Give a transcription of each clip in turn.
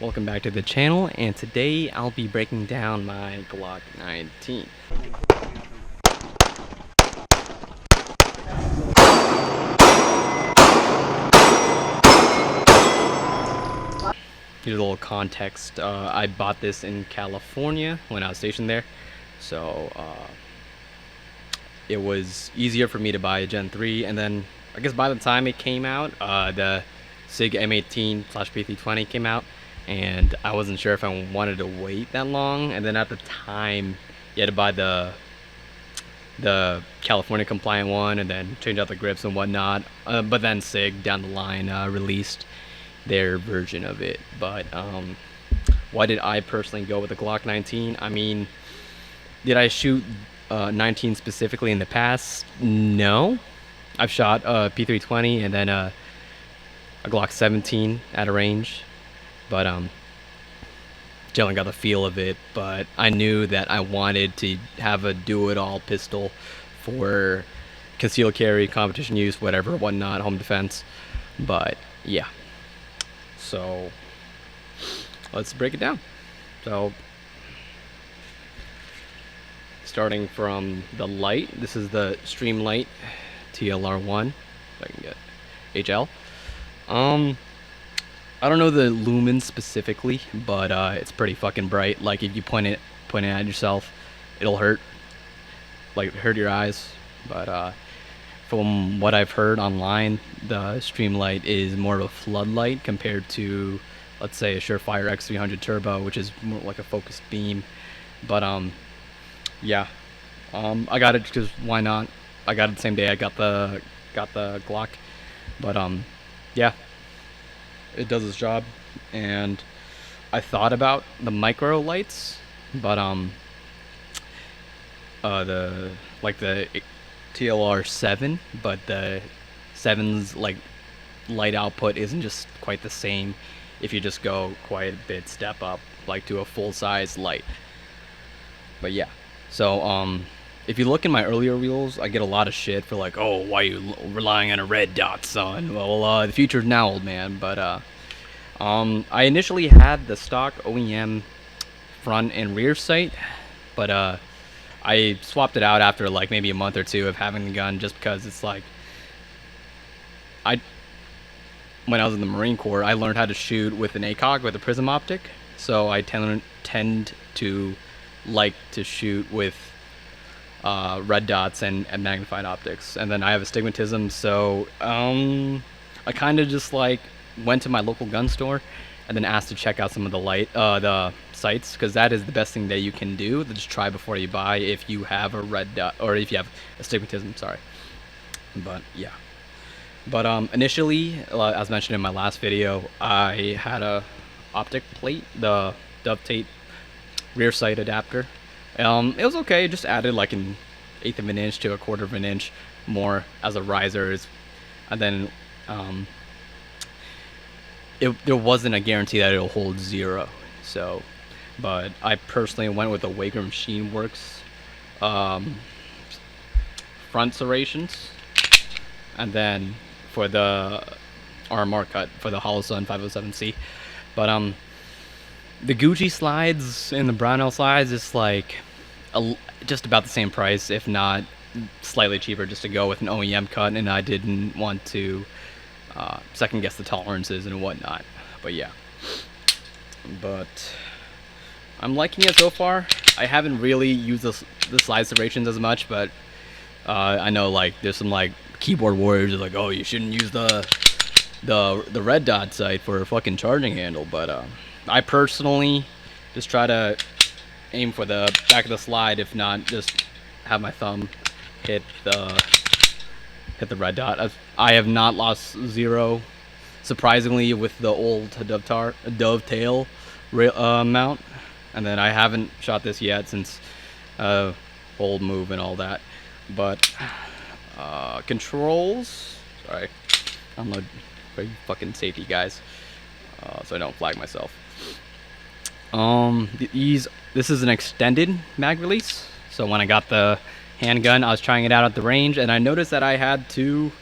Welcome back to the channel, and today I'll be breaking down my Glock 19. Here's a little context. I bought this in California when I was stationed there, so it was easier for me to buy a Gen 3, and then I guess by the time it came out, the SIG M18/P320 came out, and I wasn't sure if I wanted to wait that long. And then at the time, you had to buy the California compliant one, and then change out the grips and whatnot. But then SIG down the line released their version of it. But why did I personally go with the Glock 19? I mean, did I shoot 19 specifically in the past? No. I've shot P320 and then a Glock 17 at a range, but generally got the feel of it. But I knew that I wanted to have a do-it-all pistol for concealed carry, competition use, whatever, whatnot, home defense. But yeah, so let's break it down. So starting from the light, this is the Streamlight TLR1. If I can get HL. I don't know the lumens specifically, but it's pretty fucking bright. Like if you point it at yourself, it'll hurt, like hurt your eyes. But from what I've heard online, the Streamlight is more of a floodlight compared to, let's say, a Surefire X300 Turbo, which is more like a focused beam. But yeah, I got it because why not? I got it the same day I got the Glock. But yeah, it does its job. And I thought about the micro lights, but the TLR 7, but the 7's like light output isn't just quite the same if you just go quite a bit step up, like to a full size light. But yeah, so if you look in my earlier reels, I get a lot of shit for like, oh, why are you relying on a red dot, son? Well, the future's now, old man. But I initially had the stock OEM front and rear sight, but I swapped it out after like maybe a month or two of having the gun, just because it's like, when I was in the Marine Corps, I learned how to shoot with an ACOG with a prism optic, so I tend to like to shoot with red dots and magnified optics. And then I have astigmatism, so I kind of just like went to my local gun store and then asked to check out some of the sights, because that is the best thing that you can do. Just try before you buy if you have a red dot, or if you have astigmatism, sorry. But yeah, but initially, as mentioned in my last video, I had a optic plate, the dovetail rear sight adapter. It was okay. It just added like an 1/8 of an inch to a 1/4 of an inch more as a riser, and then there wasn't a guarantee that it'll hold 0. So, but I personally went with the Wager Machine Works front serrations, and then for the RMR cut for the Holosun 507C. But the Gucci slides and the Brownell slides is like just about the same price, if not slightly cheaper, just to go with an OEM cut, and I didn't want to second guess the tolerances and whatnot. But yeah, but I'm liking it so far. I haven't really used the slide serrations as much, but I know like there's some like keyboard warriors are like, oh, you shouldn't use the red dot sight for a fucking charging handle. But I personally just try to aim for the back of the slide, if not just have my thumb hit the red dot. I have not lost 0, surprisingly, with the old dovetail mount, and then I haven't shot this yet since old move and all that. But controls, sorry, I'm a very fucking safety guys, so I don't flag myself. This is an extended mag release, so when I got the handgun, I was trying it out at the range, and I noticed that I had to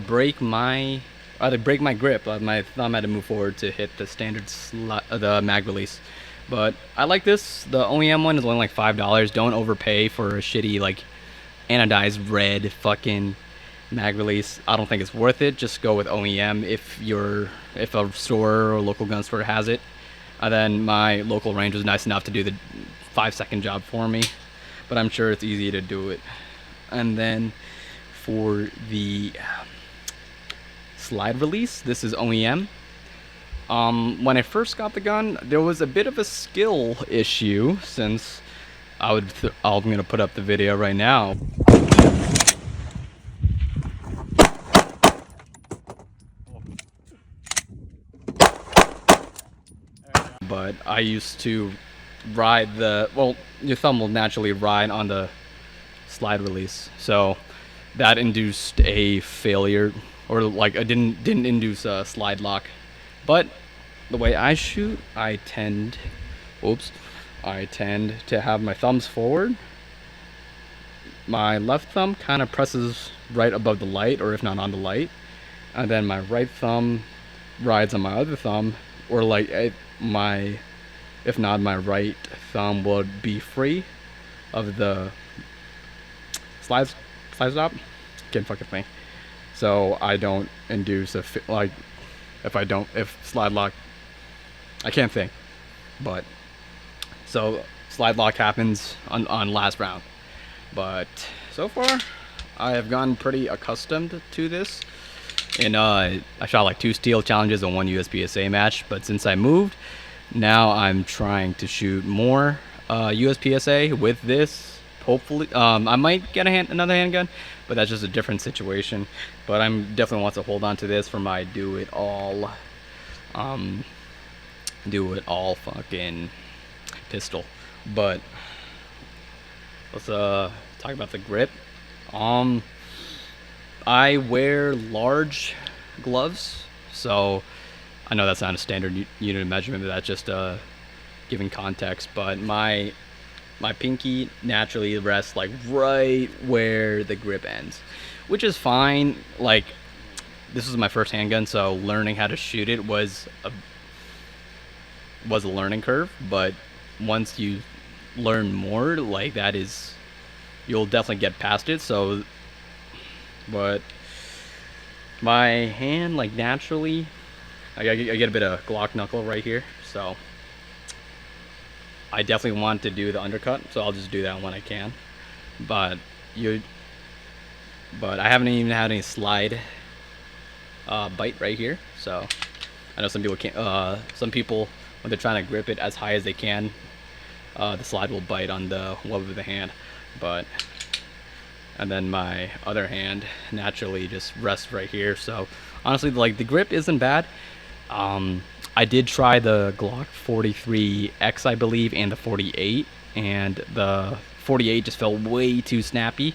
break my either break my grip. My thumb had to move forward to hit the standard the mag release. But I like this. The OEM one is only like $5. Don't overpay for a shitty like anodized red fucking mag release. I don't think it's worth it. Just go with OEM if a store or local gun store has it. And then my local range was nice enough to do the 5-second job for me, but I'm sure it's easy to do it. And then for the slide release, this is OEM. When I first got the gun, there was a bit of a skill issue, since I'm gonna put up the video right now. But I used to ride your thumb will naturally ride on the slide release, so that induced a failure, or like it didn't induce a slide lock. But the way I shoot, I tend to have my thumbs forward. My left thumb kind of presses right above the light, or if not on the light, and then my right thumb rides on my other thumb, or like if not, my right thumb would be free of the slide stop. Can't fucking think. So I don't induce if slide lock. I can't think. But so slide lock happens on last round. But so far, I have gotten pretty accustomed to this. And I shot like 2 steel challenges and 1 USPSA match. But since I moved, now I'm trying to shoot more USPSA with this. Hopefully, I might get another handgun, but that's just a different situation. But I'm definitely want to hold on to this for my do it all fucking pistol. But let's talk about the grip. I wear large gloves, so I know that's not a standard unit of measurement, but that's just giving context. But my pinky naturally rests like right where the grip ends, which is fine. Like, this was my first handgun, so learning how to shoot it was a learning curve. But once you learn more, like you'll definitely get past it. So, but my hand, like, naturally, I get a bit of Glock knuckle right here, so I definitely want to do the undercut, so I'll just do that when I can. But I haven't even had any slide bite right here, so I know some people can't. Some people, when they're trying to grip it as high as they can, the slide will bite on the web of the hand. And then my other hand naturally just rests right here. So honestly, like, the grip isn't bad. I did try the Glock 43X, I believe, and the 48, and the 48 just felt way too snappy.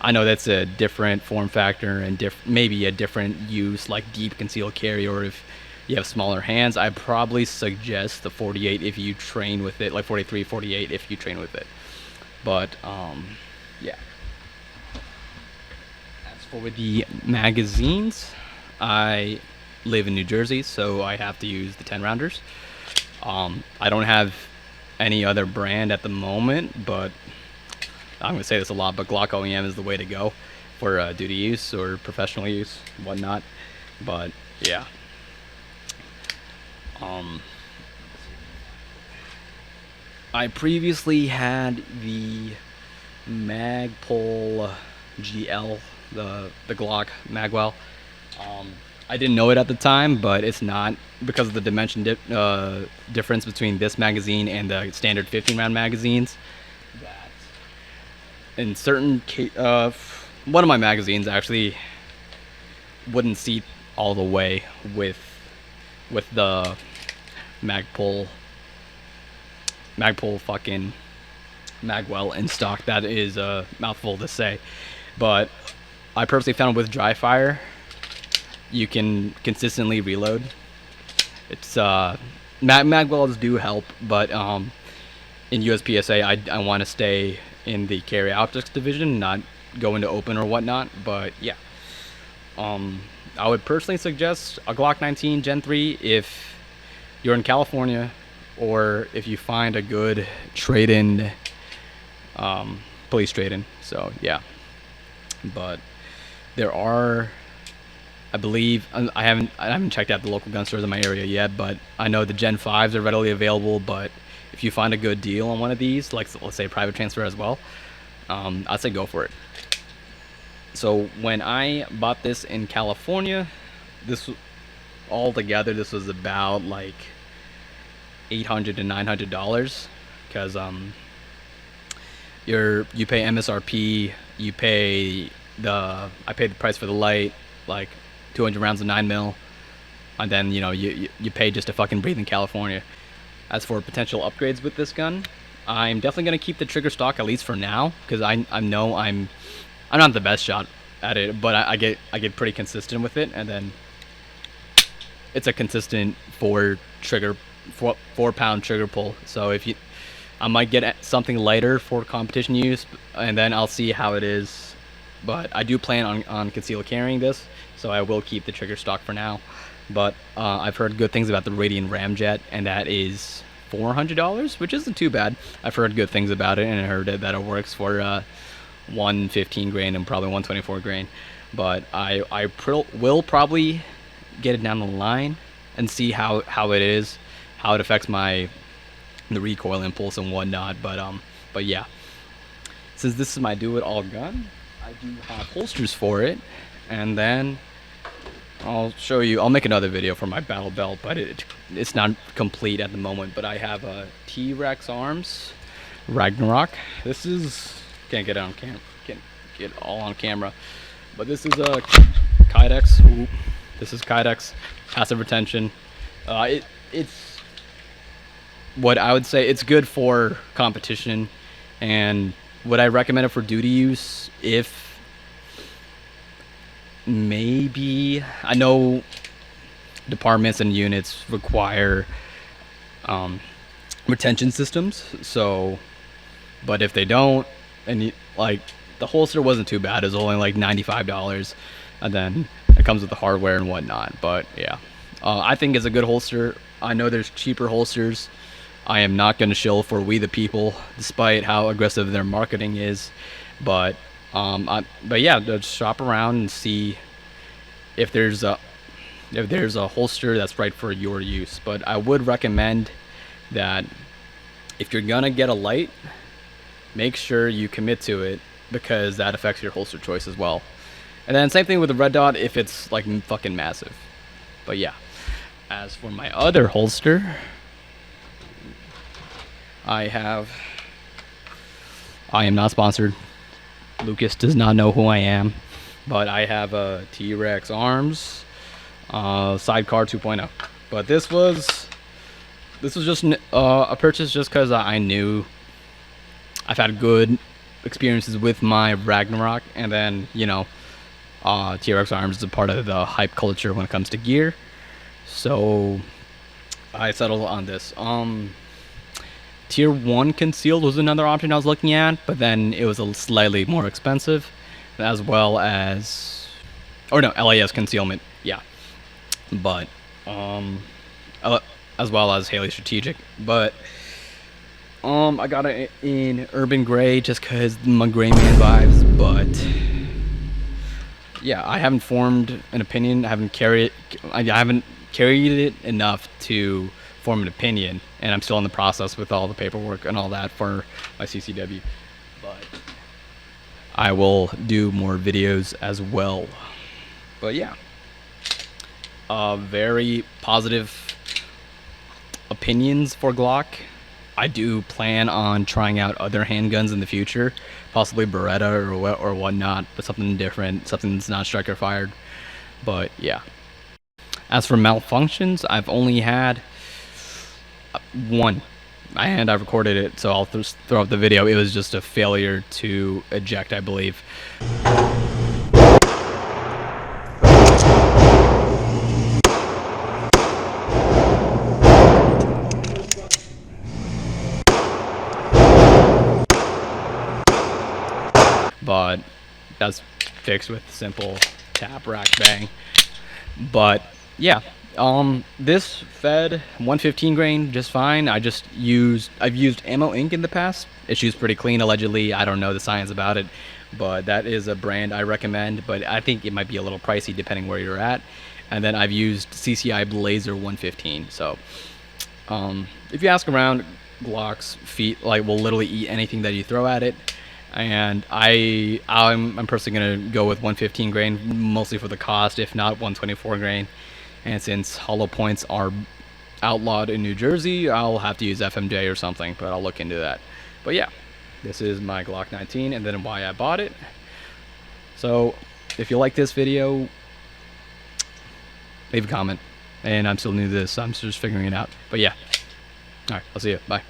I know that's a different form factor and maybe a different use, like deep concealed carry, or if you have smaller hands, I probably suggest the 48 if you train with it, like 43, 48 if you train with it. But yeah. As for the magazines, I live in New Jersey, so I have to use the 10 rounders. I don't have any other brand at the moment, but I'm gonna say this a lot, but Glock OEM is the way to go for duty use or professional use, whatnot. But yeah. I previously had the Magpul GL, the Glock Magwell. I didn't know it at the time, but it's not, because of the dimension difference between this magazine and the standard 15-round magazines. That in certain one of my magazines actually wouldn't seat all the way with the Magpul fucking Magwell in stock. That is a mouthful to say, but I personally found with dry fire, you can consistently reload. It's Magwells do help, but in USPSA, I want to stay in the carry optics division, not go into open or whatnot. But yeah, I would personally suggest a Glock 19 Gen 3 if you're in California, or if you find a good trade-in, police trade-in. So yeah, but there are, I believe, I haven't checked out the local gun stores in my area yet, but I know the Gen 5s are readily available. But if you find a good deal on one of these, like let's say private transfer as well, I'd say go for it. So when I bought this in California, this altogether this was about like $800 to $900, because you pay MSRP, you pay I paid the price for the light, like 200 rounds of 9mm, and then you pay just to fucking breathe in California. As for potential upgrades with this gun, I'm definitely gonna keep the trigger stock, at least for now, because I know I'm not the best shot at it, but I get pretty consistent with it, and then it's a consistent 4-pound trigger pull. So I might get something lighter for competition use, and then I'll see how it is. But I do plan on concealed carrying this, so I will keep the trigger stock for now. But I've heard good things about the Radiant Ramjet, and that is $400, which isn't too bad. I've heard good things about it, and I heard that it works for 115 grain and probably 124 grain. But I will probably get it down the line and see how it is, how it affects the recoil impulse and whatnot. But yeah, since this is my do-it-all gun, I do have holsters for it, and then I'll show you. I'll make another video for my battle belt, but it's not complete at the moment. But I have a T-Rex arms Ragnarok. This is, can't get it on camera, can't get it all on camera, but this is a Kydex. Ooh, this is Kydex passive retention. It's what I would say, it's good for competition, and would I recommend it for duty use? If maybe, I know departments and units require retention systems, so, but if they don't, and like the holster wasn't too bad, it was only like $95, and then it comes with the hardware and whatnot. But yeah, I think it's a good holster. I know there's cheaper holsters. I am not going to shill for We the People, despite how aggressive their marketing is. But yeah, just shop around and see if there's a holster that's right for your use. But I would recommend that if you're gonna get a light, make sure you commit to it, because that affects your holster choice as well. And then same thing with the red dot if it's like fucking massive. But yeah, as for my other holster, I am not sponsored. Lucas does not know who I am, but I have a T-Rex arms sidecar 2.0. But this was just a purchase just because I knew I've had good experiences with my Ragnarok, and then T-Rex arms is a part of the hype culture when it comes to gear, so I settled on this. Tier 1 concealed was another option I was looking at, but then it was a slightly more expensive, as well as, or no, LAS concealment, yeah, but as well as Haley Strategic. But I got it in urban gray just because my gray man vibes. But yeah, I haven't formed an opinion. I haven't carried it enough to form an opinion, and I'm still in the process with all the paperwork and all that for my CCW. But I will do more videos as well. But yeah, very positive opinions for Glock. I do plan on trying out other handguns in the future, possibly Beretta or whatnot, but something different, something that's not striker fired. But yeah, as for malfunctions, I've only had one, and I recorded it, so I'll throw up the video. It was just a failure to eject, I believe. But that's fixed with simple tap, rack, bang. But yeah, this fed 115 grain just fine. I've used Ammo Inc. in the past. It shoots pretty clean allegedly. I don't know the science about it, but that is a brand I recommend. But I think it might be a little pricey depending where you're at. And then I've used CCI Blazer 115. So if you ask around, Glock's feet will literally eat anything that you throw at it. And I'm personally gonna go with 115 grain, mostly for the cost, if not 124 grain. And since hollow points are outlawed in New Jersey, I'll have to use FMJ or something, but I'll look into that. But yeah, this is my Glock 19 and then why I bought it. So if you like this video, leave a comment. And I'm still new to this, so I'm just figuring it out. But yeah, all right, I'll see you. Bye.